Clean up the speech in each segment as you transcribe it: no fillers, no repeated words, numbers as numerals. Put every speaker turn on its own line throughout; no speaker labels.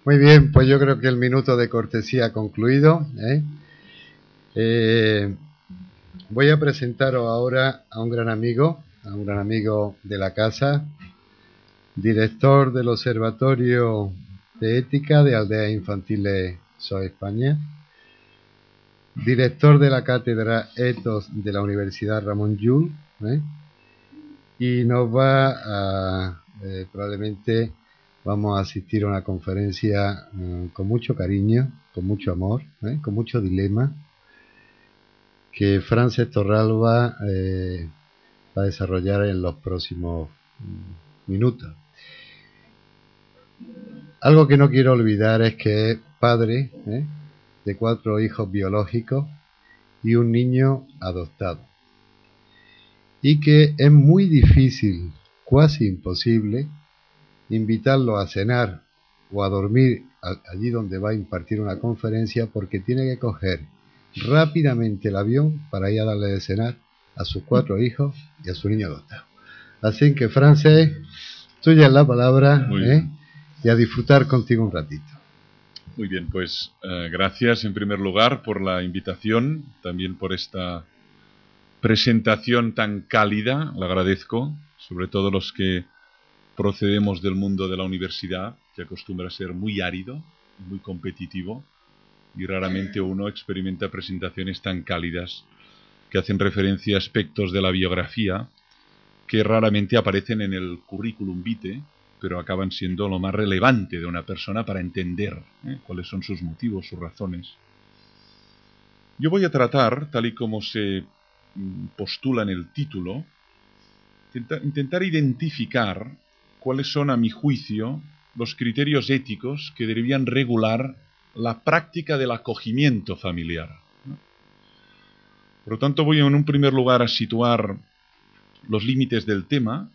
Muy bien, pues yo creo que el minuto de cortesía ha concluido, ¿eh? Eh, Voy a presentaros ahora a un gran amigo de la casa, director del Observatorio de Ética de Aldeas Infantiles SOE España, director de la Cátedra Ethos de la Universidad Ramón Llull, ¿eh? Y nos probablemente vamos a asistir a una conferencia con mucho cariño, con mucho amor, con mucho dilema, que Frances Torralba va a desarrollar en los próximos minutos. Algo que no quiero olvidar es que es padre de 4 hijos biológicos y un niño adoptado. Y que es muy difícil, casi imposible, invitarlo a cenar o a dormir allí donde va a impartir una conferencia, porque tiene que coger rápidamente el avión para ir a darle de cenar a sus 4 hijos y a su niño adoptado. Así que, Frances, tuya es la palabra, y a disfrutar contigo un ratito.
Muy bien, pues gracias en primer lugar por la invitación, también por esta presentación tan cálida, la agradezco, sobre todo los que procedemos del mundo de la universidad, que acostumbra a ser muy árido, muy competitivo, y raramente uno experimenta presentaciones tan cálidas que hacen referencia a aspectos de la biografía que raramente aparecen en el currículum vitae, pero acaban siendo lo más relevante de una persona para entender cuáles son sus motivos, sus razones. Yo voy a tratar, tal y como se postula en el título, intentar identificar cuáles son, a mi juicio, los criterios éticos que deberían regular la práctica del acogimiento familiar. Por lo tanto, voy en un primer lugar a situar los límites del tema.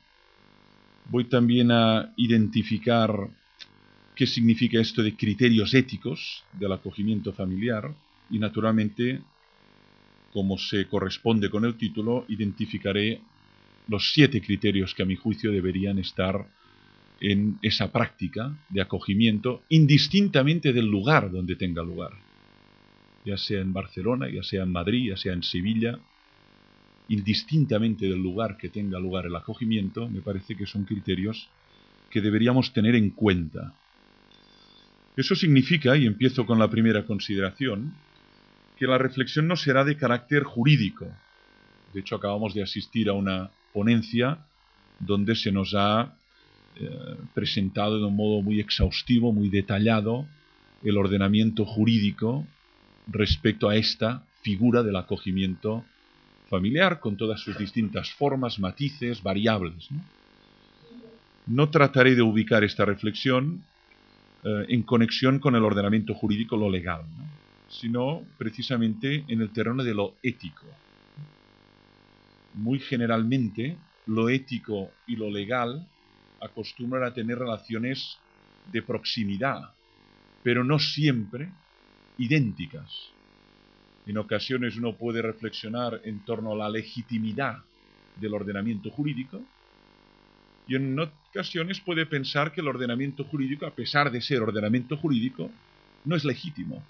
Voy también a identificar qué significa esto de criterios éticos del acogimiento familiar y, naturalmente, como se corresponde con el título, identificaré los 7 criterios que a mi juicio deberían estar en esa práctica de acogimiento, indistintamente del lugar donde tenga lugar, ya sea en Barcelona, ya sea en Madrid, ya sea en Sevilla, indistintamente del lugar que tenga lugar el acogimiento. Me parece que son criterios que deberíamos tener en cuenta. Eso significa, y empiezo con la primera consideración, que la reflexión no será de carácter jurídico. De hecho, acabamos de asistir a una ponencia donde se nos ha presentado de un modo muy exhaustivo, muy detallado, el ordenamiento jurídico respecto a esta figura del acogimiento familiar, con todas sus distintas formas, matices, variables. No trataré de ubicar esta reflexión en conexión con el ordenamiento jurídico, lo legal, sino precisamente en el terreno de lo ético. Muy generalmente, lo ético y lo legal acostumbran a tener relaciones de proximidad, pero no siempre idénticas. En ocasiones uno puede reflexionar en torno a la legitimidad del ordenamiento jurídico, y en ocasiones puede pensar que el ordenamiento jurídico, a pesar de ser ordenamiento jurídico, no es legítimo.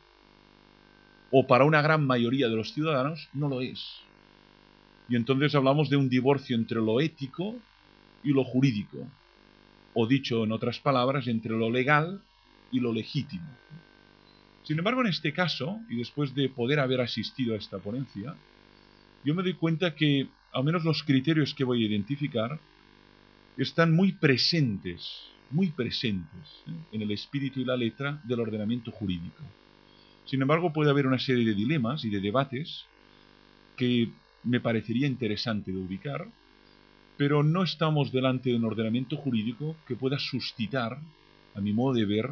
O para una gran mayoría de los ciudadanos no lo es. Y entonces hablamos de un divorcio entre lo ético y lo jurídico. O dicho en otras palabras, entre lo legal y lo legítimo. Sin embargo, en este caso, y después de poder haber asistido a esta ponencia, yo me doy cuenta que, al menos los criterios que voy a identificar, están muy presentes en el espíritu y la letra del ordenamiento jurídico. Sin embargo, puede haber una serie de dilemas y de debates que me parecería interesante de ubicar, pero no estamos delante de un ordenamiento jurídico que pueda suscitar, a mi modo de ver,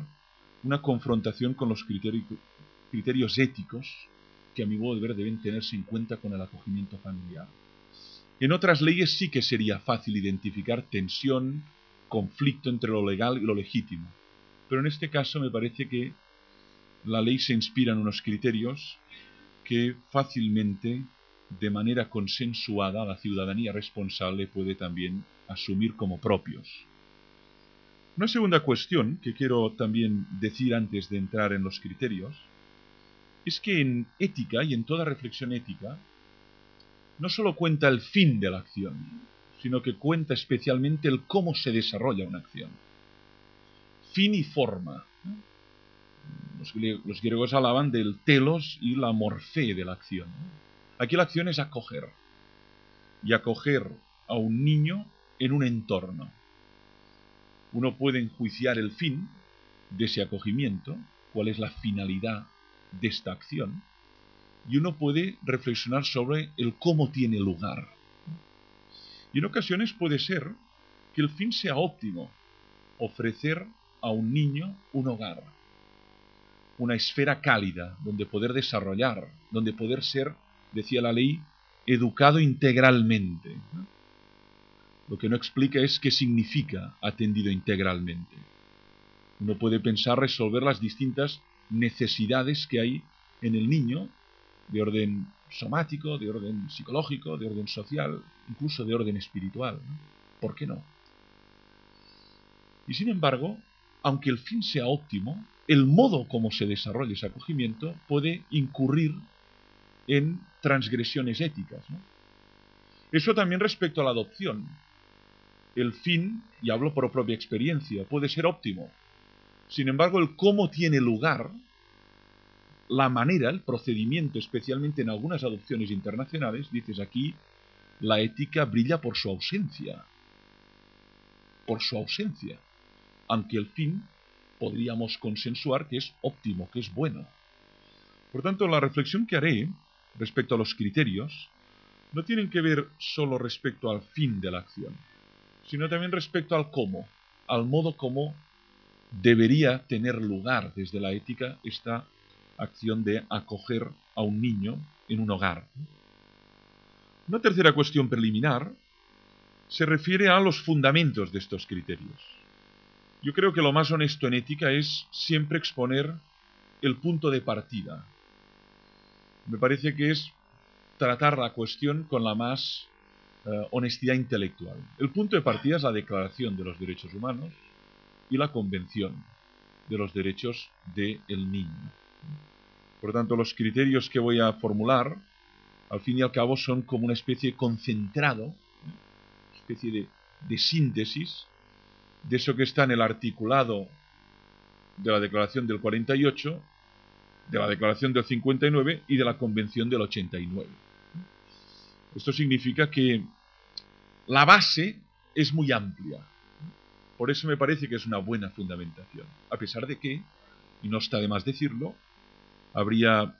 una confrontación con los criterios éticos que, a mi modo de ver, deben tenerse en cuenta con el acogimiento familiar. En otras leyes sí que sería fácil identificar tensión, conflicto entre lo legal y lo legítimo, pero en este caso me parece que la ley se inspira en unos criterios que fácilmente, de manera consensuada, la ciudadanía responsable puede también asumir como propios. Una segunda cuestión que quiero también decir antes de entrar en los criterios es que en ética y en toda reflexión ética no solo cuenta el fin de la acción, sino que cuenta especialmente el cómo se desarrolla una acción. Fin y forma. Los griegos hablaban del telos y la morfé de la acción. Aquí la acción es acoger. Y acoger a un niño en un entorno. Uno puede enjuiciar el fin de ese acogimiento, cuál es la finalidad de esta acción, y uno puede reflexionar sobre el cómo tiene lugar. Y en ocasiones puede ser que el fin sea óptimo, ofrecer a un niño un hogar, una esfera cálida donde poder desarrollar, donde poder ser, decía la ley, educado integralmente. Lo que no explica es qué significa atendido integralmente. Uno puede pensar resolver las distintas necesidades que hay en el niño, de orden somático, de orden psicológico, de orden social, incluso de orden espiritual, ¿no? ¿Por qué no? Y sin embargo, aunque el fin sea óptimo, el modo como se desarrolla ese acogimiento puede incurrir en transgresiones éticas, ¿no? Eso también respecto a la adopción. El fin, y hablo por propia experiencia, puede ser óptimo. Sin embargo, el cómo tiene lugar, la manera, el procedimiento, especialmente en algunas adopciones internacionales, dices aquí, la ética brilla por su ausencia. Por su ausencia. Aunque el fin podríamos consensuar que es óptimo, que es bueno. Por tanto, la reflexión que haré respecto a los criterios no tienen que ver solo respecto al fin de la acción, sino también respecto al cómo, al modo como debería tener lugar desde la ética esta acción de acoger a un niño en un hogar. Una tercera cuestión preliminar se refiere a los fundamentos de estos criterios. Yo creo que lo más honesto en ética es siempre exponer el punto de partida. Me parece que es tratar la cuestión con la más honestidad intelectual. El punto de partida es la Declaración de los Derechos Humanos y la Convención de los Derechos del Niño. Por tanto, los criterios que voy a formular, al fin y al cabo, son como una especie de concentrado, una especie de síntesis de eso que está en el articulado de la Declaración del 48, de la Declaración del 59 y de la Convención del 89. Esto significa que la base es muy amplia. Por eso me parece que es una buena fundamentación. A pesar de que, y no está de más decirlo, habría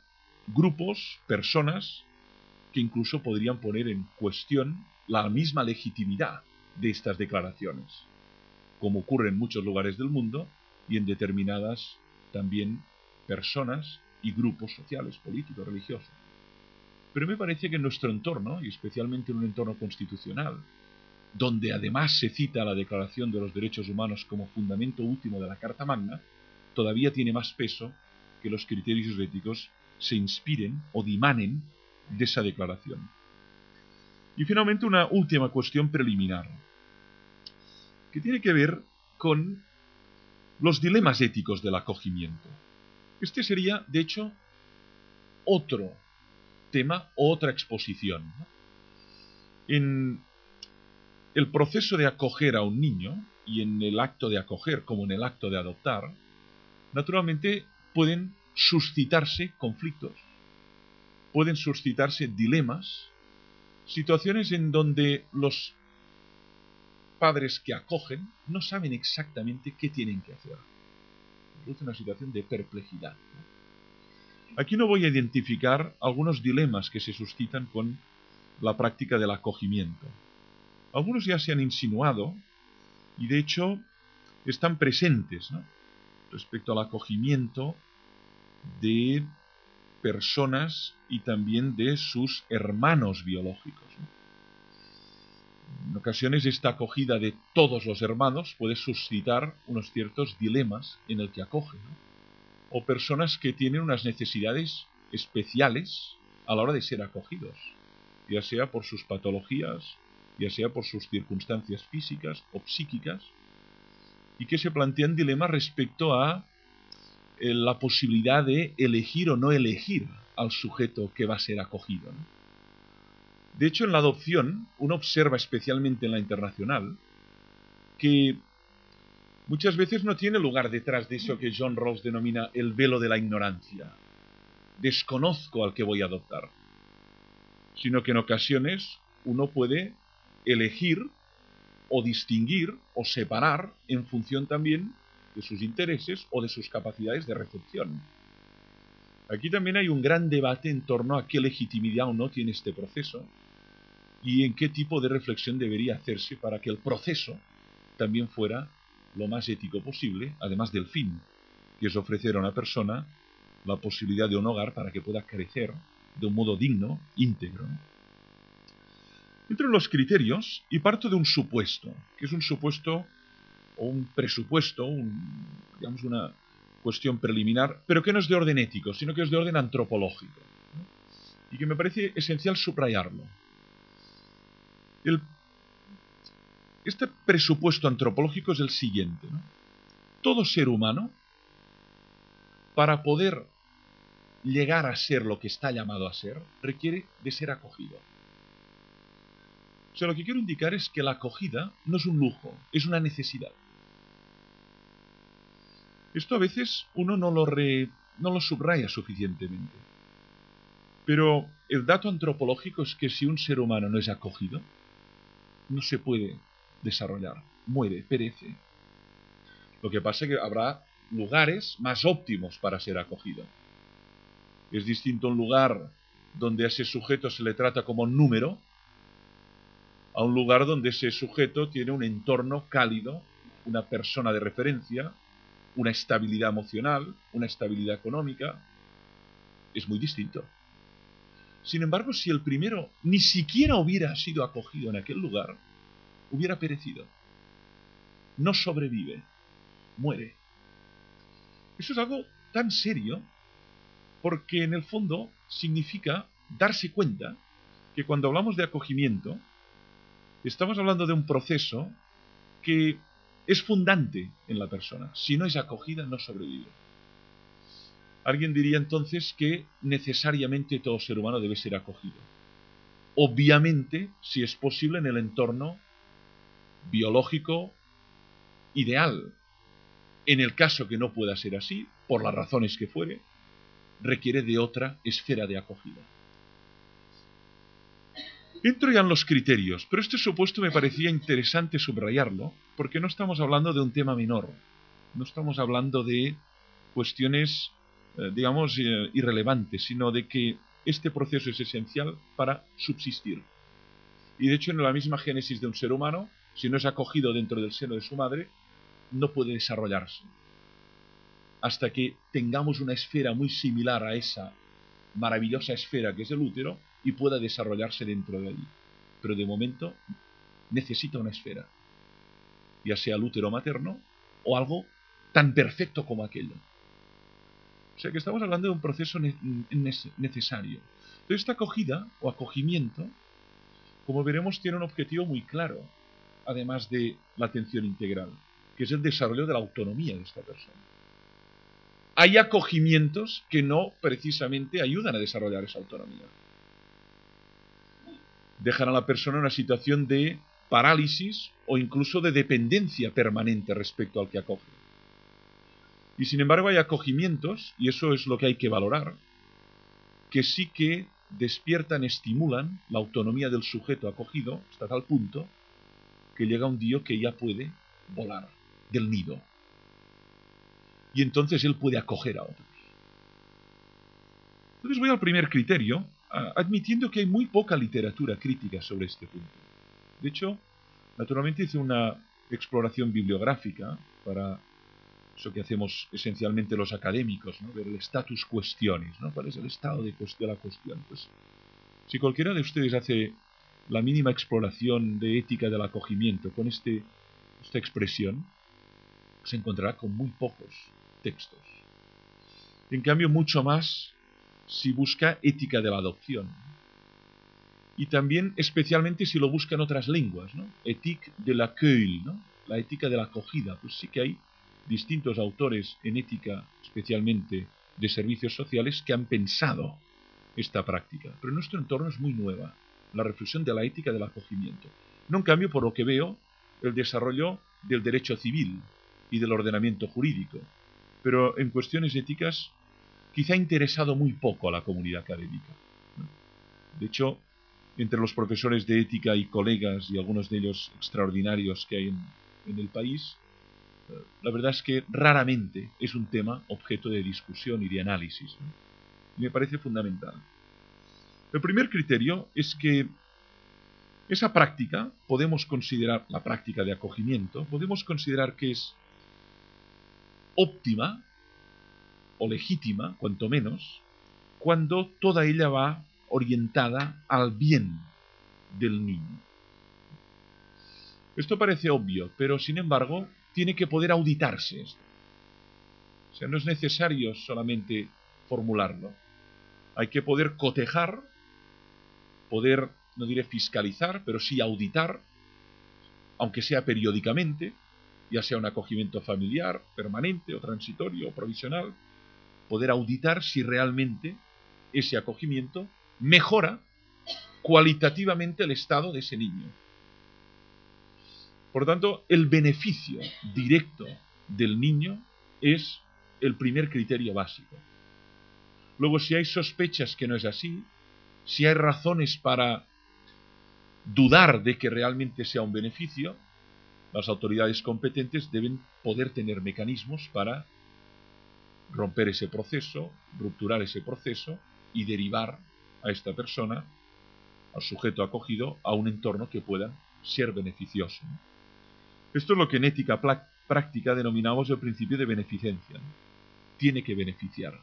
grupos, personas, que incluso podrían poner en cuestión la misma legitimidad de estas declaraciones, como ocurre en muchos lugares del mundo y en determinadas también personas y grupos sociales, políticos, religiosos. Pero me parece que en nuestro entorno, y especialmente en un entorno constitucional, donde además se cita la Declaración de los Derechos Humanos como fundamento último de la Carta Magna, todavía tiene más peso que los criterios éticos se inspiren o dimanen de esa declaración. Y finalmente una última cuestión preliminar, que tiene que ver con los dilemas éticos del acogimiento. Este sería, de hecho, otro tema, otra exposición, ¿no? En el proceso de acoger a un niño, y en el acto de acoger como en el acto de adoptar, naturalmente pueden suscitarse conflictos, pueden suscitarse dilemas, situaciones en donde los padres que acogen no saben exactamente qué tienen que hacer. Produce una situación de perplejidad. Aquí no voy a identificar algunos dilemas que se suscitan con la práctica del acogimiento. Algunos ya se han insinuado y de hecho están presentes, ¿no?, respecto al acogimiento de personas y también de sus hermanos biológicos, ¿no? En ocasiones esta acogida de todos los hermanos puede suscitar unos ciertos dilemas en el que acoge, ¿no? O personas que tienen unas necesidades especiales a la hora de ser acogidos, ya sea por sus patologías, ya sea por sus circunstancias físicas o psíquicas, y que se plantean dilemas respecto a la posibilidad de elegir o no elegir al sujeto que va a ser acogido, ¿no? De hecho, en la adopción, uno observa especialmente en la internacional que muchas veces no tiene lugar detrás de eso que John Rawls denomina el velo de la ignorancia. Desconozco al que voy a adoptar. Sino que en ocasiones uno puede elegir o distinguir o separar en función también de sus intereses o de sus capacidades de recepción. Aquí también hay un gran debate en torno a qué legitimidad o no tiene este proceso y en qué tipo de reflexión debería hacerse para que el proceso también fuera lo más ético posible, además del fin, que es ofrecer a una persona la posibilidad de un hogar para que pueda crecer de un modo digno, íntegro. Entro en los criterios y parto de un supuesto, que es un supuesto o un presupuesto, digamos una cuestión preliminar, pero que no es de orden ético, sino que es de orden antropológico, ¿no? Y que me parece esencial subrayarlo. Este presupuesto antropológico es el siguiente, ¿no? Todo ser humano, para poder llegar a ser lo que está llamado a ser, requiere de ser acogido. O sea, lo que quiero indicar es que la acogida no es un lujo, es una necesidad. Esto a veces uno no lo subraya suficientemente. Pero el dato antropológico es que si un ser humano no es acogido, no se puede desarrollar, muere, perece. Lo que pasa es que habrá lugares más óptimos para ser acogido. Es distinto un lugar donde a ese sujeto se le trata como un número, a un lugar donde ese sujeto tiene un entorno cálido, una persona de referencia, una estabilidad emocional, una estabilidad económica. Es muy distinto. Sin embargo, si el primero ni siquiera hubiera sido acogido en aquel lugar, hubiera perecido. No sobrevive, muere. Eso es algo tan serio porque en el fondo significa darse cuenta que cuando hablamos de acogimiento, estamos hablando de un proceso que es fundante en la persona. Si no es acogida, no sobrevive. Alguien diría entonces que necesariamente todo ser humano debe ser acogido. Obviamente, si es posible, en el entorno biológico ideal. En el caso que no pueda ser así, por las razones que fuere, requiere de otra esfera de acogida. Entro ya en los criterios, pero este supuesto me parecía interesante subrayarlo, porque no estamos hablando de un tema menor, no estamos hablando de cuestiones, digamos, irrelevantes, sino de que este proceso es esencial para subsistir. Y de hecho, en la misma génesis de un ser humano, si no es acogido dentro del seno de su madre, no puede desarrollarse. Hasta que tengamos una esfera muy similar a esa maravillosa esfera que es el útero y pueda desarrollarse dentro de allí. Pero de momento necesita una esfera, ya sea el útero materno o algo tan perfecto como aquello. O sea que estamos hablando de un proceso necesario. Entonces esta acogida o acogimiento, como veremos, tiene un objetivo muy claro, además de la atención integral, que es el desarrollo de la autonomía de esta persona. Hay acogimientos que no precisamente ayudan a desarrollar esa autonomía. Dejan a la persona en una situación de parálisis o incluso de dependencia permanente respecto al que acoge. Y sin embargo hay acogimientos, y eso es lo que hay que valorar, que sí que despiertan, estimulan la autonomía del sujeto acogido hasta tal punto que llega un día que ya puede volar del nido. Y entonces él puede acoger a otros. Entonces voy al primer criterio, admitiendo que hay muy poca literatura crítica sobre este punto. De hecho, naturalmente hice una exploración bibliográfica para eso que hacemos esencialmente los académicos, ¿no? Ver el status questionis, ¿no? ¿Cuál es el estado de la cuestión? Pues, si cualquiera de ustedes hace la mínima exploración de ética del acogimiento con esta expresión, se encontrará con muy pocos textos. En cambio, mucho más si busca ética de la adopción. Y también, especialmente, si lo busca en otras lenguas, ¿no? Éthique de l'accueil, ¿no? la ética de la acogida. Pues sí que hay distintos autores en ética, especialmente de servicios sociales, que han pensado esta práctica. Pero en nuestro entorno es muy nueva, la reflexión de la ética del acogimiento. No, en cambio, por lo que veo, el desarrollo del derecho civil y del ordenamiento jurídico. Pero en cuestiones éticas quizá ha interesado muy poco a la comunidad académica. De hecho, entre los profesores de ética y colegas, y algunos de ellos extraordinarios que hay en el país, la verdad es que raramente es un tema objeto de discusión y de análisis, ¿no? Y me parece fundamental. El primer criterio es que esa práctica, podemos considerar, la práctica de acogimiento, podemos considerar que es óptima o legítima, cuanto menos, cuando toda ella va orientada al bien del niño. Esto parece obvio, pero sin embargo tiene que poder auditarse esto. O sea, no es necesario solamente formularlo. Hay que poder cotejar, poder, no diré fiscalizar, pero sí auditar, aunque sea periódicamente, ya sea un acogimiento familiar, permanente o transitorio o provisional, poder auditar si realmente ese acogimiento mejora cualitativamente el estado de ese niño. Por lo tanto, el beneficio directo del niño es el primer criterio básico. Luego, si hay sospechas que no es así, si hay razones para dudar de que realmente sea un beneficio, las autoridades competentes deben poder tener mecanismos para romper ese proceso, rupturar ese proceso y derivar a esta persona, al sujeto acogido, a un entorno que pueda ser beneficioso. Esto es lo que en ética práctica denominamos el principio de beneficencia. Tiene que beneficiar,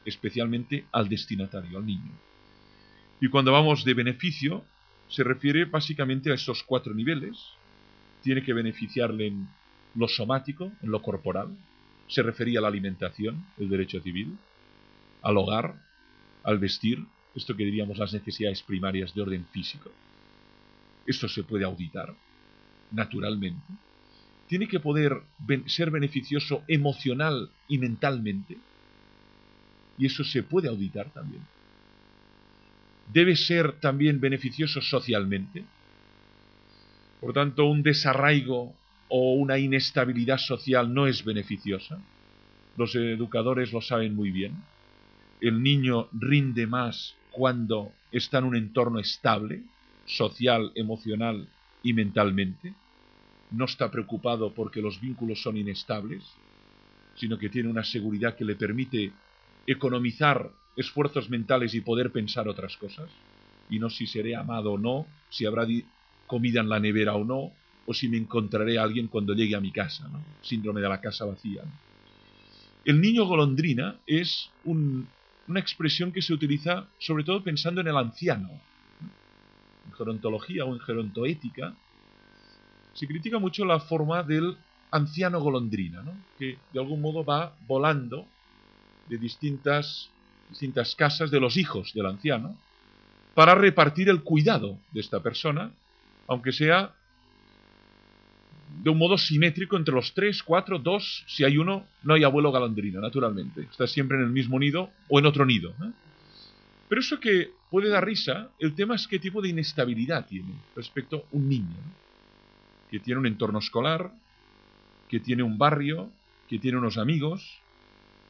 especialmente al destinatario, al niño. Y cuando hablamos de beneficio, se refiere básicamente a esos 4 niveles. Tiene que beneficiarle en lo somático, en lo corporal. Se refería a la alimentación, el derecho civil, al hogar, al vestir, esto que diríamos las necesidades primarias de orden físico. Esto se puede auditar, naturalmente. Tiene que poder ser beneficioso emocional y mentalmente, y eso se puede auditar también. Debe ser también beneficioso socialmente. Por tanto, un desarraigo o una inestabilidad social no es beneficiosa. Los educadores lo saben muy bien. El niño rinde más cuando está en un entorno estable, social, emocional y mentalmente. No está preocupado porque los vínculos son inestables, sino que tiene una seguridad que le permite economizar esfuerzos mentales y poder pensar otras cosas, y no si seré amado o no, si habrá comida en la nevera o no, o si me encontraré a alguien cuando llegue a mi casa, ¿no? Síndrome de la casa vacía, ¿no? El niño golondrina es una expresión que se utiliza sobre todo pensando en el anciano. En gerontología o en gerontoética se critica mucho la forma del anciano golondrina, ¿no? Que de algún modo va volando de distintas casas de los hijos del anciano para repartir el cuidado de esta persona, aunque sea de un modo simétrico entre los 3, 4, 2, si hay uno, no hay abuelo golondrina, naturalmente. Está siempre en el mismo nido o en otro nido, ¿eh? Pero eso que puede dar risa, el tema es qué tipo de inestabilidad tiene respecto a un niño, ¿no? Que tiene un entorno escolar, que tiene un barrio, que tiene unos amigos,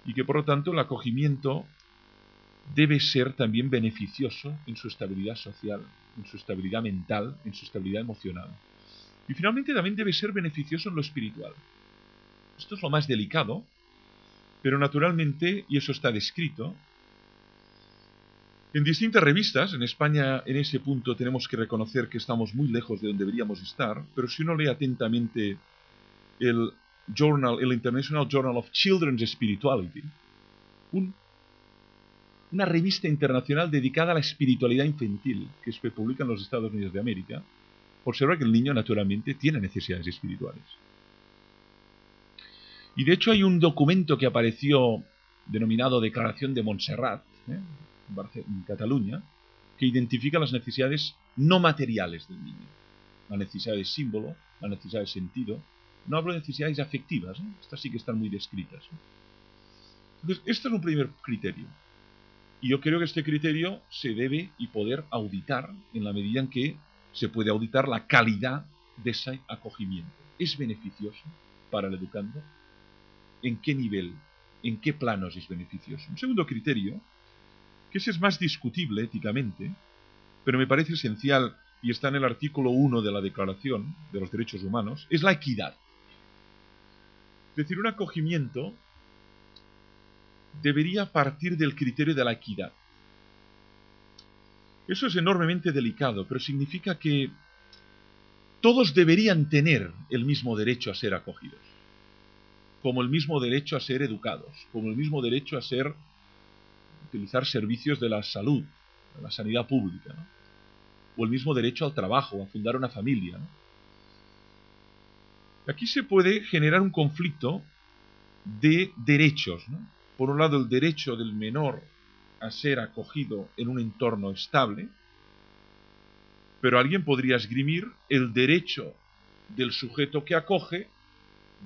y que por lo tanto el acogimiento debe ser también beneficioso en su estabilidad social, en su estabilidad mental, en su estabilidad emocional. Y finalmente también debe ser beneficioso en lo espiritual. Esto es lo más delicado, pero naturalmente, y eso está descrito, en distintas revistas. En España, en ese punto, tenemos que reconocer que estamos muy lejos de donde deberíamos estar, pero si uno lee atentamente el International Journal of Children's Spirituality, una revista internacional dedicada a la espiritualidad infantil, que se publica en los Estados Unidos de América, observa que el niño naturalmente tiene necesidades espirituales. Y de hecho hay un documento que apareció denominado Declaración de Montserrat, en Cataluña, que identifica las necesidades no materiales del niño. La necesidad de símbolo, la necesidad de sentido. No hablo de necesidades afectivas, ¿eh? Estas sí que están muy descritas, ¿eh? Entonces, este es un primer criterio. Y yo creo que este criterio se debe y poder auditar en la medida en que se puede auditar la calidad de ese acogimiento. ¿Es beneficioso para el educando? ¿En qué nivel? ¿En qué planos es beneficioso? Un segundo criterio, que ese es más discutible éticamente, pero me parece esencial y está en el artículo 1 de la Declaración de los Derechos Humanos, es la equidad. Es decir, un acogimiento debería partir del criterio de la equidad. Eso es enormemente delicado, pero significa que todos deberían tener el mismo derecho a ser acogidos, como el mismo derecho a ser educados, como el mismo derecho a utilizar servicios de la salud, de la sanidad pública, ¿no? O el mismo derecho al trabajo, a fundar una familia, ¿no? Aquí se puede generar un conflicto de derechos, ¿no? Por un lado, el derecho del menor a ser acogido en un entorno estable, pero alguien podría esgrimir el derecho del sujeto que acoge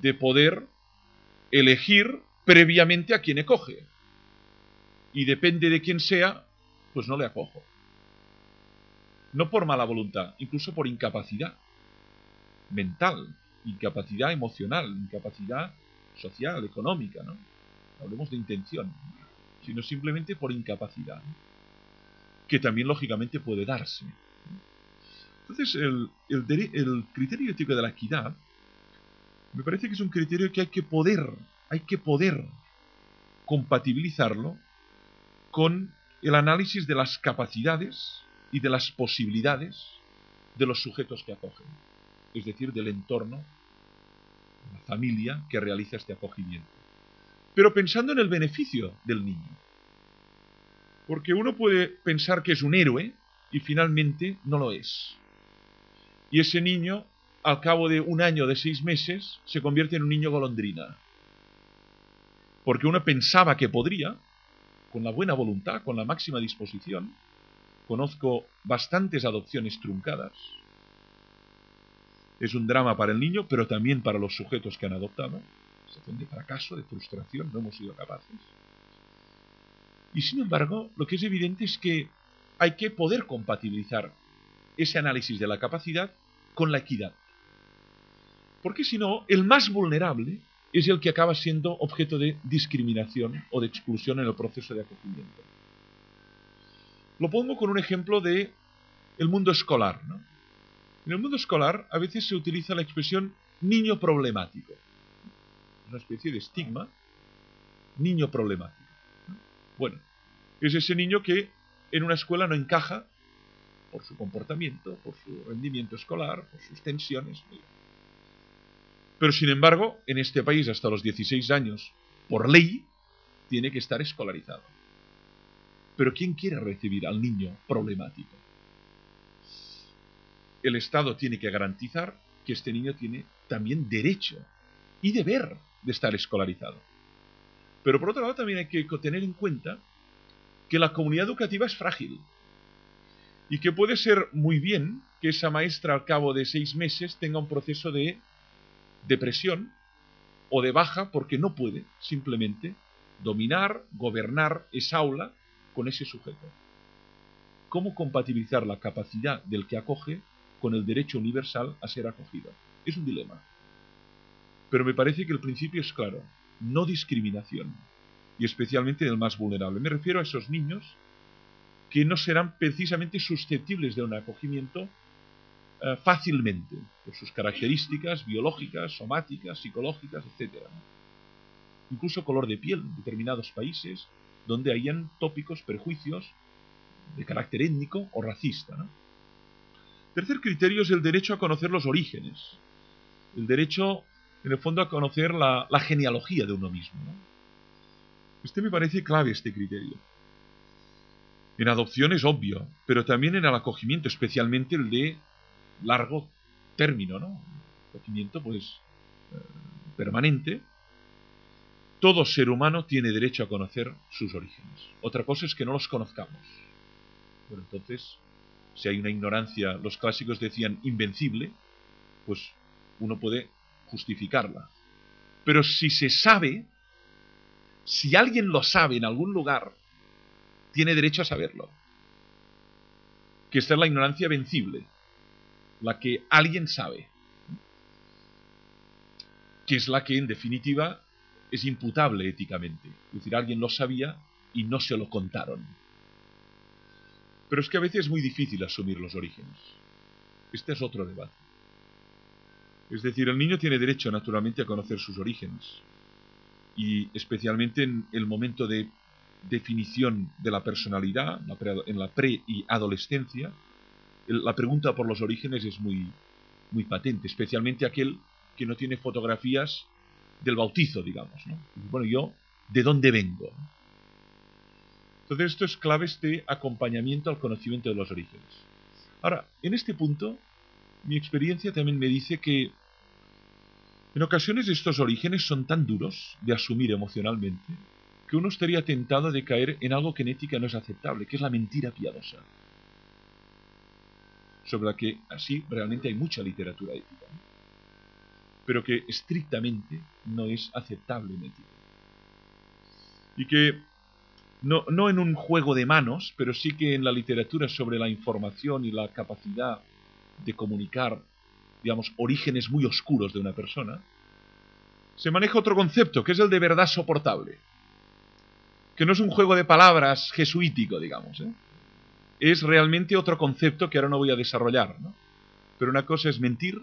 de poder elegir previamente a quien acoge. Y depende de quién sea, pues no le acojo. No por mala voluntad, incluso por incapacidad mental, incapacidad emocional, incapacidad social, económica, ¿no? Hablemos de intención, sino simplemente por incapacidad, ¿no? Que también lógicamente puede darse. Entonces, el criterio ético de la equidad me parece que es un criterio que hay que poder compatibilizarlo con el análisis de las capacidades y de las posibilidades de los sujetos que acogen, es decir, del entorno, la familia que realiza este acogimiento. Pero pensando en el beneficio del niño. Porque uno puede pensar que es un héroe y finalmente no lo es. Y ese niño, al cabo de un año, de 6 meses, se convierte en un niño golondrina. Porque uno pensaba que podría, con la buena voluntad, con la máxima disposición. Conozco bastantes adopciones truncadas. Es un drama para el niño, pero también para los sujetos que han adoptado. Situación de fracaso, de frustración, no hemos sido capaces. Y sin embargo, lo que es evidente es que hay que poder compatibilizar ese análisis de la capacidad con la equidad. Porque si no, el más vulnerable es el que acaba siendo objeto de discriminación o de exclusión en el proceso de acogimiento. Lo pongo con un ejemplo de el mundo escolar, ¿no? En el mundo escolar a veces se utiliza la expresión niño problemático. Una especie de estigma, niño problemático. Bueno, es ese niño que en una escuela no encaja por su comportamiento, por su rendimiento escolar, por sus tensiones. Pero sin embargo, en este país hasta los 16 años, por ley, tiene que estar escolarizado. Pero ¿quién quiere recibir al niño problemático? El Estado tiene que garantizar que este niño tiene también derecho y deber de estar escolarizado. Pero por otro lado también hay que tener en cuenta que la comunidad educativa es frágil y que puede ser muy bien que esa maestra al cabo de 6 meses tenga un proceso de depresión o de baja porque no puede simplemente dominar, gobernar esa aula con ese sujeto. ¿Cómo compatibilizar la capacidad del que acoge con el derecho universal a ser acogido? Es un dilema. Pero me parece que el principio es claro, no discriminación, y especialmente del más vulnerable. Me refiero a esos niños que no serán precisamente susceptibles de un acogimiento fácilmente, por sus características biológicas, somáticas, psicológicas, etc. Incluso color de piel en determinados países, donde hayan tópicos, prejuicios de carácter étnico o racista, ¿no? Tercer criterio es el derecho a conocer los orígenes, el derecho, en el fondo, a conocer la genealogía de uno mismo, ¿no? Este me parece clave, este criterio. En adopción es obvio, pero también en el acogimiento, especialmente el de largo término, ¿no? Acogimiento, pues, permanente. Todo ser humano tiene derecho a conocer sus orígenes. Otra cosa es que no los conozcamos. Bueno, entonces, si hay una ignorancia, los clásicos decían invencible, pues uno puede justificarla. Pero si se sabe, si alguien lo sabe en algún lugar, tiene derecho a saberlo. Que esta es la ignorancia vencible, la que alguien sabe, que es la que en definitiva es imputable éticamente. Es decir, alguien lo sabía y no se lo contaron. Pero es que a veces es muy difícil asumir los orígenes. Este es otro debate. Es decir, el niño tiene derecho naturalmente a conocer sus orígenes. Y especialmente en el momento de definición de la personalidad, en la pre y adolescencia, la pregunta por los orígenes es muy, muy patente, especialmente aquel que no tiene fotografías del bautizo, digamos, ¿no? Bueno, yo, ¿de dónde vengo? Entonces esto es clave, este acompañamiento al conocimiento de los orígenes. Ahora, en este punto, mi experiencia también me dice que en ocasiones estos orígenes son tan duros de asumir emocionalmente que uno estaría tentado de caer en algo que en ética no es aceptable, que es la mentira piadosa, sobre la que así realmente hay mucha literatura ética, ¿no? Pero que estrictamente no es aceptable en ética. Y que no en un juego de manos, pero sí que en la literatura sobre la información y la capacidad de comunicar, digamos, orígenes muy oscuros de una persona, se maneja otro concepto, que es el de verdad soportable. Que no es un juego de palabras jesuítico, digamos, ¿eh? Es realmente otro concepto que ahora no voy a desarrollar, ¿no? Pero una cosa es mentir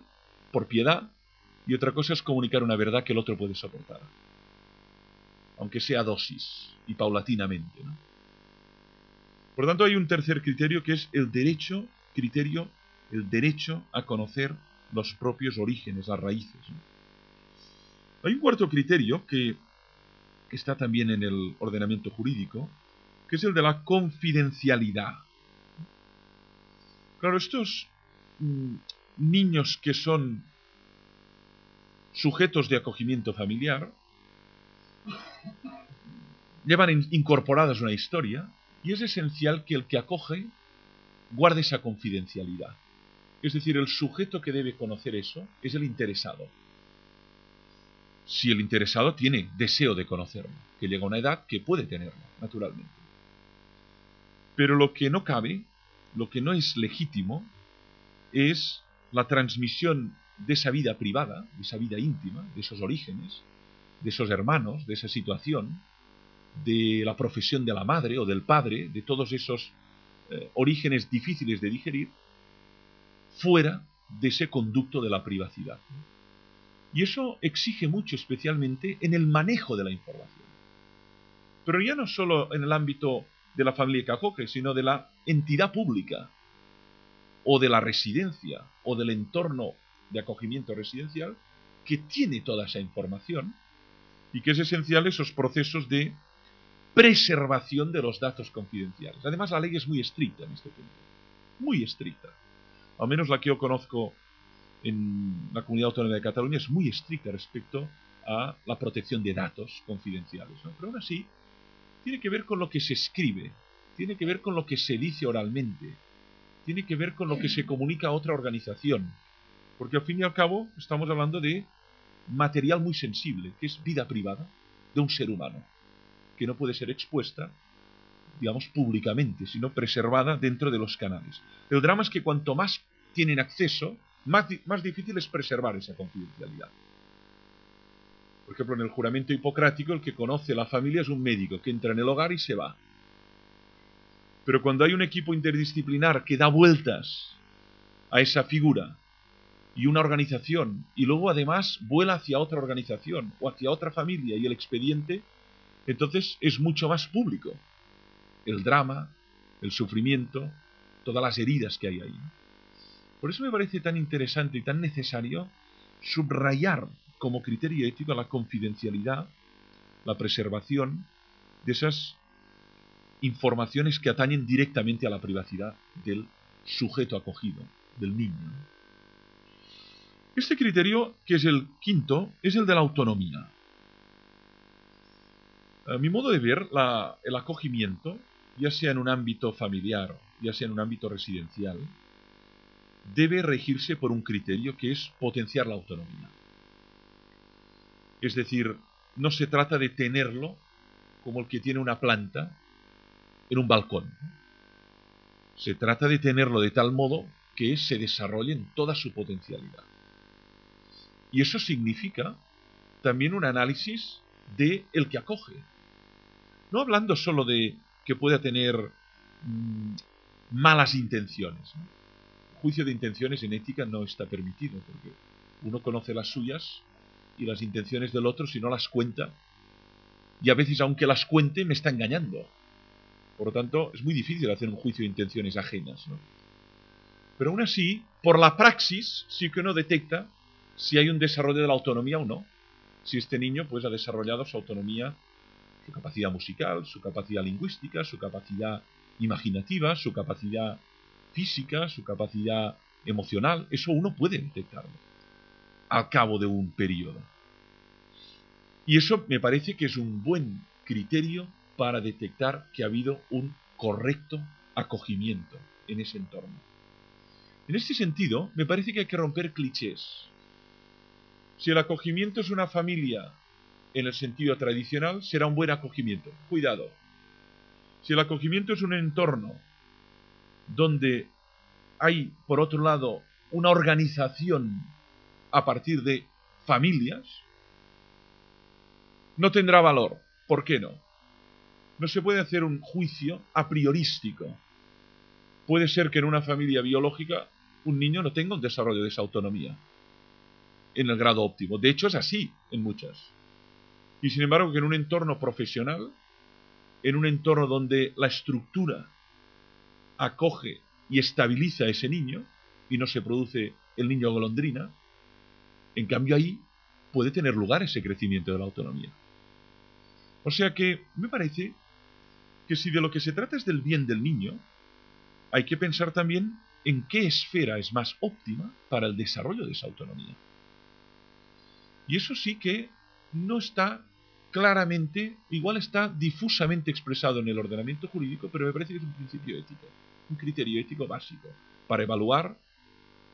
por piedad y otra cosa es comunicar una verdad que el otro puede soportar. Aunque sea dosis y paulatinamente, ¿no? Por tanto, hay un tercer criterio que es el derecho a conocer los propios orígenes, las raíces, ¿no? Hay un cuarto criterio que está también en el ordenamiento jurídico, que es el de la confidencialidad. Claro, estos niños que son sujetos de acogimiento familiar llevan incorporadas una historia y es esencial que el que acoge guarde esa confidencialidad. Es decir, el sujeto que debe conocer eso es el interesado. Si el interesado tiene deseo de conocerlo, que llega a una edad que puede tenerlo, naturalmente. Pero lo que no cabe, lo que no es legítimo, es la transmisión de esa vida privada, de esa vida íntima, de esos orígenes, de esos hermanos, de esa situación, de la profesión de la madre o del padre, de todos esos orígenes difíciles de digerir, fuera de ese conducto de la privacidad. Y eso exige mucho, especialmente en el manejo de la información. Pero ya no solo en el ámbito de la familia que acoge, sino de la entidad pública, o de la residencia, o del entorno de acogimiento residencial, que tiene toda esa información, y que es esencial esos procesos de preservación de los datos confidenciales. Además, la ley es muy estricta en este punto. Muy estricta. Al menos la que yo conozco en la Comunidad Autónoma de Cataluña es muy estricta respecto a la protección de datos confidenciales, ¿no? Pero aún así, tiene que ver con lo que se escribe, tiene que ver con lo que se dice oralmente, tiene que ver con lo que se comunica a otra organización. Porque al fin y al cabo estamos hablando de material muy sensible, que es vida privada de un ser humano, que no puede ser expuesta, digamos, públicamente, sino preservada dentro de los canales. El drama es que cuanto más tienen acceso, más difícil es preservar esa confidencialidad. Por ejemplo, en el juramento hipocrático, el que conoce la familia es un médico que entra en el hogar y se va. Pero cuando hay un equipo interdisciplinar que da vueltas a esa figura y una organización, y luego además vuela hacia otra organización o hacia otra familia y el expediente, entonces es mucho más público el drama, el sufrimiento, todas las heridas que hay ahí. Por eso me parece tan interesante y tan necesario subrayar como criterio ético la confidencialidad, la preservación de esas informaciones que atañen directamente a la privacidad del sujeto acogido, del niño. Este criterio, que es el quinto, es el de la autonomía. A mi modo de ver, el acogimiento, ya sea en un ámbito familiar, ya sea en un ámbito residencial, debe regirse por un criterio que es potenciar la autonomía. Es decir, no se trata de tenerlo como el que tiene una planta en un balcón. Se trata de tenerlo de tal modo que se desarrolle en toda su potencialidad. Y eso significa también un análisis de el que acoge. No hablando solo de que pueda tener malas intenciones, ¿no? El juicio de intenciones en ética no está permitido, porque uno conoce las suyas y las intenciones del otro, si no las cuenta, y a veces aunque las cuente me está engañando. Por lo tanto, es muy difícil hacer un juicio de intenciones ajenas, ¿no? Pero aún así, por la praxis, sí que uno detecta si hay un desarrollo de la autonomía o no. Si este niño pues ha desarrollado su autonomía, su capacidad musical, su capacidad lingüística, su capacidad imaginativa, su capacidad física, su capacidad emocional. Eso uno puede detectarlo al cabo de un periodo. Y eso me parece que es un buen criterio para detectar que ha habido un correcto acogimiento en ese entorno. En este sentido, me parece que hay que romper clichés. Si el acogimiento es una familia en el sentido tradicional, será un buen acogimiento. Cuidado. Si el acogimiento es un entorno donde hay, por otro lado, una organización a partir de familias, no tendrá valor. ¿Por qué no? No se puede hacer un juicio a priorístico. Puede ser que en una familia biológica un niño no tenga un desarrollo de esa autonomía en el grado óptimo. De hecho, es así en muchas. Y sin embargo, que en un entorno profesional, en un entorno donde la estructura acoge y estabiliza a ese niño y no se produce el niño golondrina, en cambio ahí puede tener lugar ese crecimiento de la autonomía. O sea que me parece que si de lo que se trata es del bien del niño, hay que pensar también en qué esfera es más óptima para el desarrollo de esa autonomía. Y eso sí que no está claramente, igual está difusamente expresado en el ordenamiento jurídico, pero me parece que es un principio ético, un criterio ético básico para evaluar,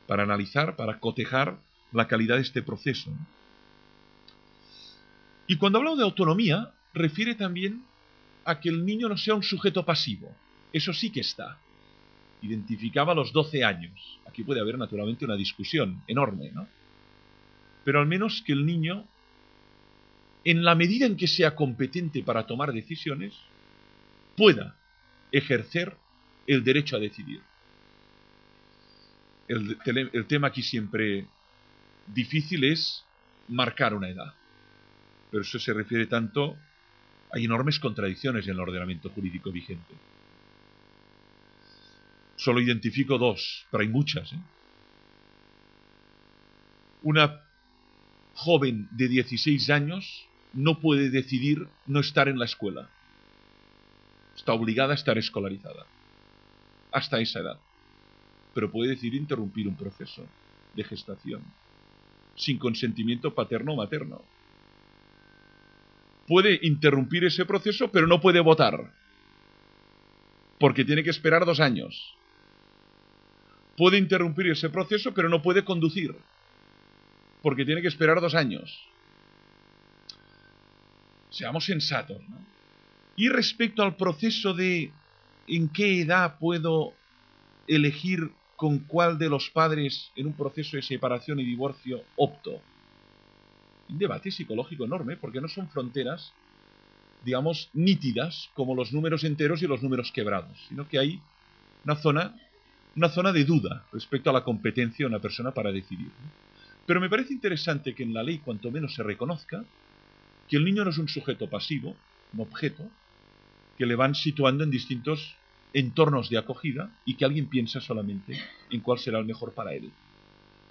para analizar, para cotejar la calidad de este proceso. Y cuando hablo de autonomía, refiere también a que el niño no sea un sujeto pasivo. Eso sí que está. Identificaba a los 12 años. Aquí puede haber naturalmente una discusión enorme, ¿no? Pero al menos que el niño, en la medida en que sea competente para tomar decisiones, pueda ejercer el derecho a decidir. El tema aquí siempre difícil es marcar una edad. Pero eso se refiere tanto... Hay enormes contradicciones en el ordenamiento jurídico vigente. Solo identifico dos, pero hay muchas, ¿eh? Una joven de 16 años no puede decidir no estar en la escuela. Está obligada a estar escolarizada hasta esa edad. Pero puede decidir interrumpir un proceso de gestación sin consentimiento paterno o materno. Puede interrumpir ese proceso, pero no puede votar, porque tiene que esperar 2 años. Puede interrumpir ese proceso, pero no puede conducir, porque tiene que esperar 2 años. Seamos sensatos, ¿no? Y respecto al proceso de en qué edad puedo elegir con cuál de los padres en un proceso de separación y divorcio opto. Un debate psicológico enorme, porque no son fronteras, digamos, nítidas como los números enteros y los números quebrados, sino que hay una zona de duda respecto a la competencia de una persona para decidir, ¿no? Pero me parece interesante que en la ley cuanto menos se reconozca que el niño no es un sujeto pasivo, un objeto, que le van situando en distintos entornos de acogida y que alguien piensa solamente en cuál será el mejor para él,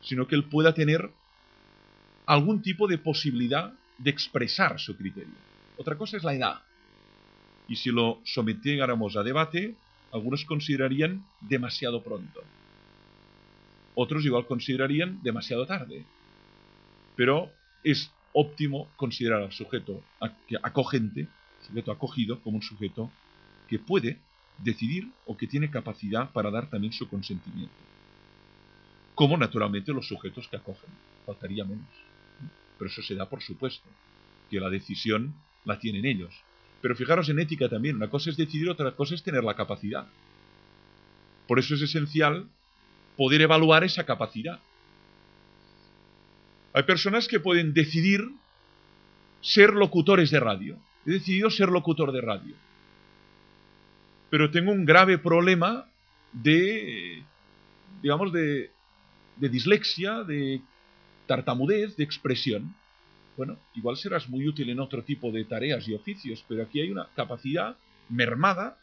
sino que él pueda tener algún tipo de posibilidad de expresar su criterio. Otra cosa es la edad, y si lo sometiéramos a debate, algunos considerarían demasiado pronto, otros igual considerarían demasiado tarde, pero es óptimo considerar al sujeto acogente, sujeto acogido, como un sujeto que puede decidir o que tiene capacidad para dar también su consentimiento. como naturalmente los sujetos que acogen, faltaría menos. Pero eso se da por supuesto, que la decisión la tienen ellos. Pero fijaros en ética también, una cosa es decidir, otra cosa es tener la capacidad. Por eso es esencial poder evaluar esa capacidad. Hay personas que pueden decidir ser locutores de radio. He decidido ser locutor de radio. Pero tengo un grave problema de, digamos, de dislexia, de tartamudez, de expresión. Bueno, igual serás muy útil en otro tipo de tareas y oficios, pero aquí hay una capacidad mermada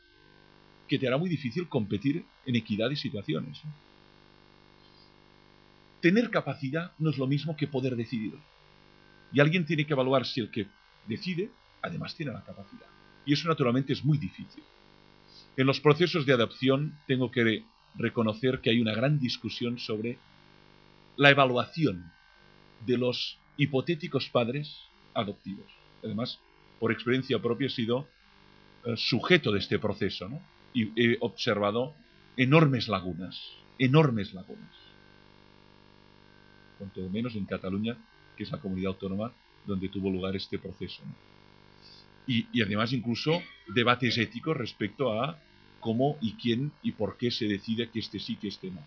que te hará muy difícil competir en equidad de situaciones. Tener capacidad no es lo mismo que poder decidir. Y alguien tiene que evaluar si el que decide, además tiene la capacidad. Y eso naturalmente es muy difícil. En los procesos de adopción tengo que reconocer que hay una gran discusión sobre la evaluación de los hipotéticos padres adoptivos. Además, por experiencia propia he sido sujeto de este proceso, ¿no? Y he observado enormes lagunas, con todo menos en Cataluña, que es la comunidad autónoma donde tuvo lugar este proceso, ¿no? Y además incluso debates éticos respecto a cómo y quién y por qué se decide que este sí, que este no.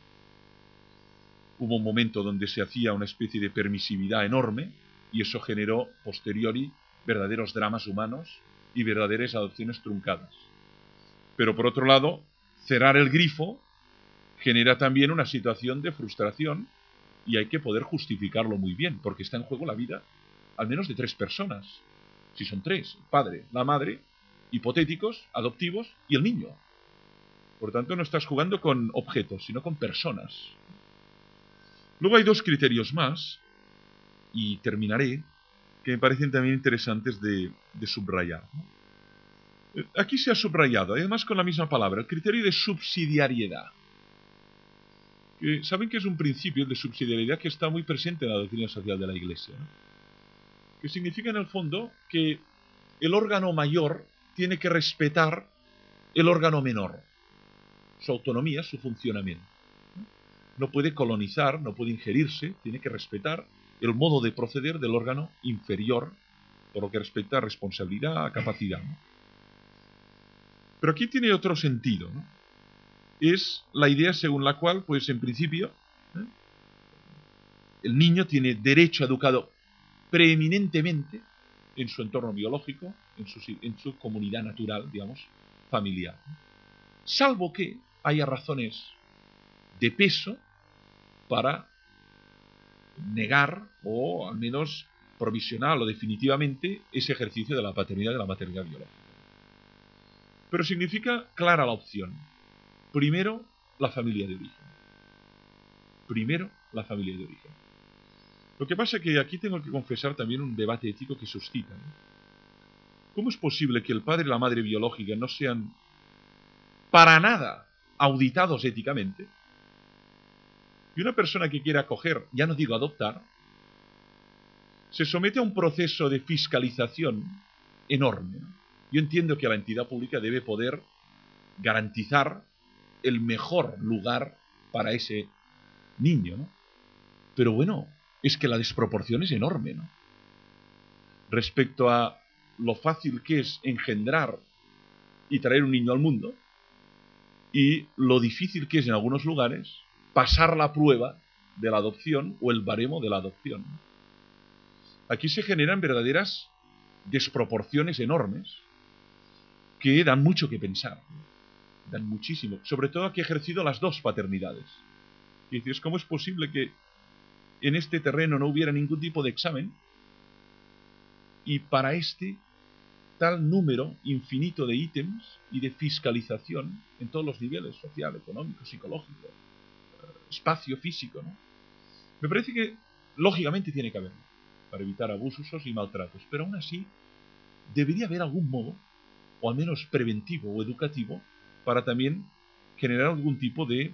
Hubo un momento donde se hacía una especie de permisividad enorme y eso generó posteriori verdaderos dramas humanos y verdaderas adopciones truncadas. Pero por otro lado, cerrar el grifo genera también una situación de frustración y hay que poder justificarlo muy bien, porque está en juego la vida al menos de 3 personas. Si son 3, el padre, la madre, hipotéticos, adoptivos y el niño. Por tanto, no estás jugando con objetos, sino con personas. Luego hay 2 criterios más, y terminaré, que me parecen también interesantes de subrayar, ¿no? Aquí se ha subrayado, además con la misma palabra, el criterio de subsidiariedad. ¿Saben que es un principio de subsidiariedad que está muy presente en la doctrina social de la Iglesia, ¿no? Que significa en el fondo que el órgano mayor tiene que respetar el órgano menor, su autonomía, su funcionamiento. No puede colonizar, no puede ingerirse, tiene que respetar el modo de proceder del órgano inferior, por lo que respecta a responsabilidad, a capacidad, ¿no? Pero aquí tiene otro sentido, ¿no? Es la idea según la cual, pues en principio, el niño tiene derecho a educado preeminentemente en su entorno biológico, en su comunidad natural, digamos, familiar. Salvo que haya razones de peso para negar, o al menos provisional o definitivamente, ese ejercicio de la paternidad y de la maternidad biológica. Pero significa clara la opción. Primero, la familia de origen. Lo que pasa es que aquí tengo que confesar también un debate ético que suscita, ¿no? ¿Cómo es posible que el padre y la madre biológica no sean para nada auditados éticamente? Y una persona que quiera acoger, ya no digo adoptar, se somete a un proceso de fiscalización enorme, ¿no? Yo entiendo que la entidad pública debe poder garantizar el mejor lugar para ese niño, ¿no? Pero bueno, es que la desproporción es enorme, ¿no? Respecto a lo fácil que es engendrar y traer un niño al mundo, y lo difícil que es en algunos lugares pasar la prueba de la adopción o el baremo de la adopción. Aquí se generan verdaderas desproporciones enormes que dan mucho que pensar, dan muchísimo, sobre todo aquí he ejercido las 2 paternidades. Y dices, ¿cómo es posible que en este terreno no hubiera ningún tipo de examen y para este tal número infinito de ítems y de fiscalización en todos los niveles, social, económico, psicológico, espacio físico, ¿no? Me parece que lógicamente tiene que haberlo para evitar abusos y maltratos, pero aún así debería haber algún modo, o al menos preventivo o educativo, para también generar algún tipo de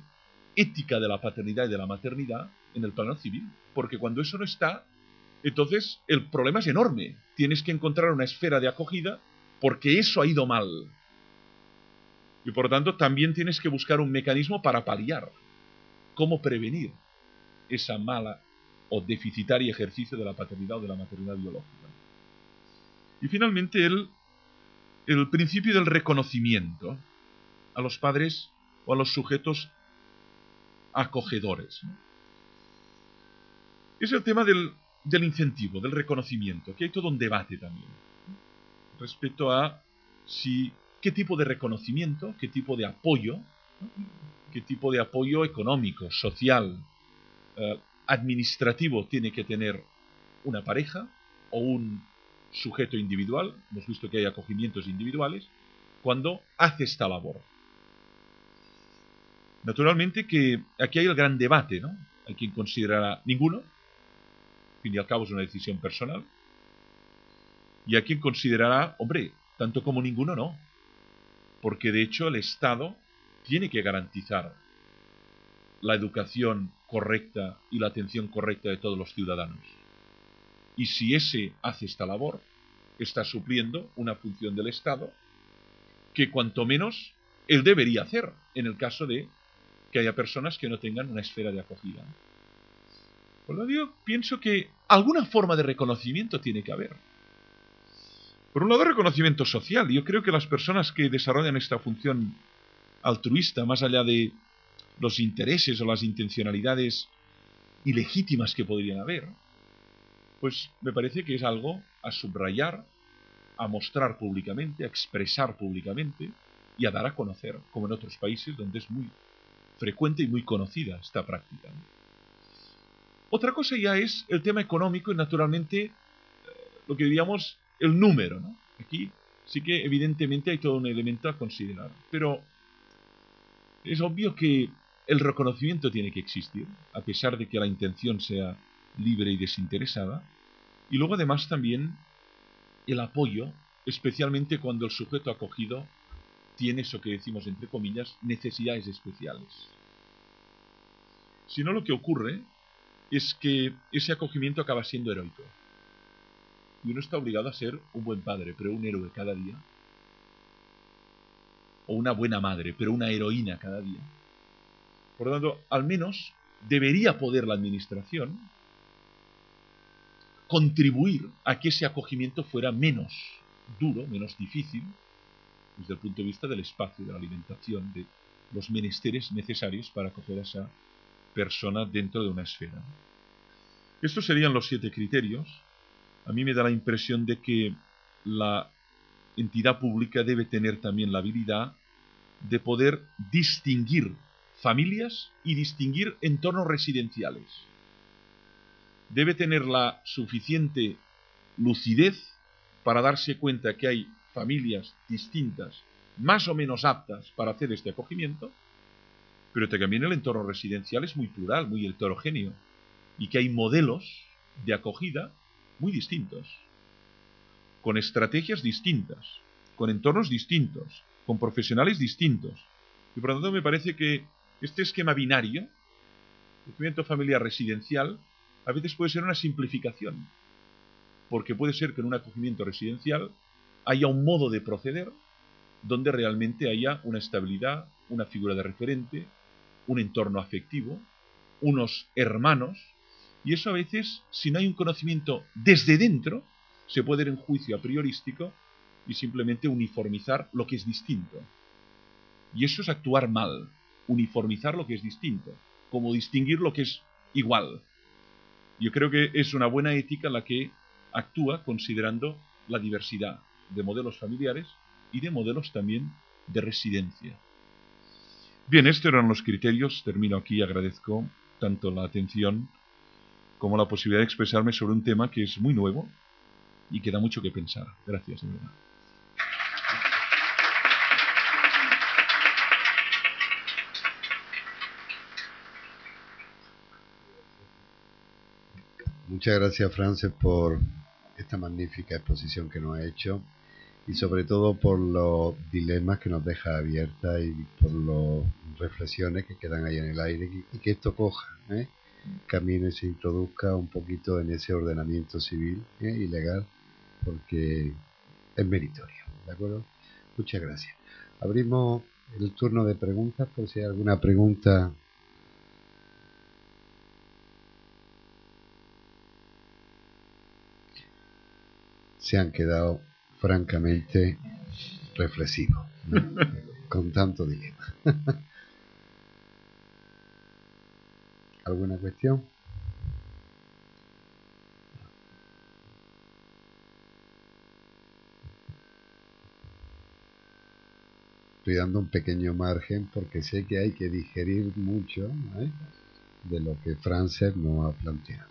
ética de la paternidad y de la maternidad en el plano civil, porque cuando eso no está, entonces el problema es enorme. Tienes que encontrar una esfera de acogida porque eso ha ido mal. Y por lo tanto también tienes que buscar un mecanismo para paliar. ¿Cómo prevenir esa mala o deficitaria ejercicio de la paternidad o de la maternidad biológica. Y finalmente el principio del reconocimiento a los padres o a los sujetos acogedores. Es el tema del incentivo, del reconocimiento. Aquí hay todo un debate también respecto a qué tipo de reconocimiento, qué tipo de apoyo, ¿no? Qué tipo de apoyo económico, social, administrativo tiene que tener una pareja o un sujeto individual. Hemos visto que hay acogimientos individuales cuando hace esta labor. Naturalmente que aquí hay el gran debate, ¿no? Hay quien considerará ninguno, al fin y al cabo es una decisión personal, y hay quien considerará, hombre, tanto como ninguno no, porque de hecho el Estado tiene que garantizar la educación correcta y la atención correcta de todos los ciudadanos. Y si ese hace esta labor, está supliendo una función del Estado que cuanto menos él debería hacer en el caso de que haya personas que no tengan una esfera de acogida. Por lo tanto, yo pienso que alguna forma de reconocimiento tiene que haber. Por un lado, reconocimiento social. Yo creo que las personas que desarrollan esta función altruista, más allá de los intereses o las intencionalidades ilegítimas que podrían haber, pues me parece que es algo a subrayar, a mostrar públicamente, a expresar públicamente y a dar a conocer, como en otros países donde es muy frecuente y muy conocida esta práctica. Otra cosa ya es el tema económico y naturalmente lo que diríamos el número, ¿no? Aquí sí que evidentemente hay todo un elemento a considerar, pero es obvio que el reconocimiento tiene que existir, a pesar de que la intención sea libre y desinteresada, y luego además también el apoyo, especialmente cuando el sujeto acogido tiene eso que decimos entre comillas, necesidades especiales. Si no, lo que ocurre es que ese acogimiento acaba siendo heroico. Y uno está obligado a ser un buen padre, pero un héroe cada día. O una buena madre, pero una heroína cada día. Por lo tanto, al menos debería poder la administración contribuir a que ese acogimiento fuera menos duro, menos difícil, desde el punto de vista del espacio, de la alimentación, de los menesteres necesarios para acoger a esa persona dentro de una esfera. Estos serían los 7 criterios. A mí me da la impresión de que la entidad pública debe tener también la habilidad de poder distinguir familias y distinguir entornos residenciales. Debe tener la suficiente lucidez para darse cuenta que hay familias distintas, más o menos aptas para hacer este acogimiento, pero que también el entorno residencial es muy plural, muy heterogéneo, y que hay modelos de acogida muy distintos, con estrategias distintas, con entornos distintos, con profesionales distintos. Y por lo tanto me parece que este esquema binario, acogimiento familiar residencial, a veces puede ser una simplificación, porque puede ser que en un acogimiento residencial haya un modo de proceder donde realmente haya una estabilidad, una figura de referente, un entorno afectivo, unos hermanos, y eso a veces, si no hay un conocimiento desde dentro, se puede ir en juicio a priorístico y simplemente uniformizar lo que es distinto. Y eso es actuar mal, uniformizar lo que es distinto, como distinguir lo que es igual. Yo creo que es una buena ética la que actúa considerando la diversidad de modelos familiares y de modelos también de residencia. Bien, estos eran los criterios. Termino aquí y agradezco tanto la atención como la posibilidad de expresarme sobre un tema que es muy nuevo y que da mucho que pensar. Gracias, de verdad.
Muchas gracias, Frances, por esta magnífica exposición que nos ha hecho y sobre todo por los dilemas que nos deja abiertas y por las reflexiones que quedan ahí en el aire y que esto coja, camine, se introduzca un poquito en ese ordenamiento civil y legal, porque es meritorio, ¿de acuerdo? Muchas gracias. Abrimos el turno de preguntas por si hay alguna pregunta. se han quedado francamente reflexivos, ¿no? Con tanto dilema. ¿Alguna cuestión? Estoy dando un pequeño margen porque sé que hay que digerir mucho, ¿eh?, de lo que Frances nos ha planteado.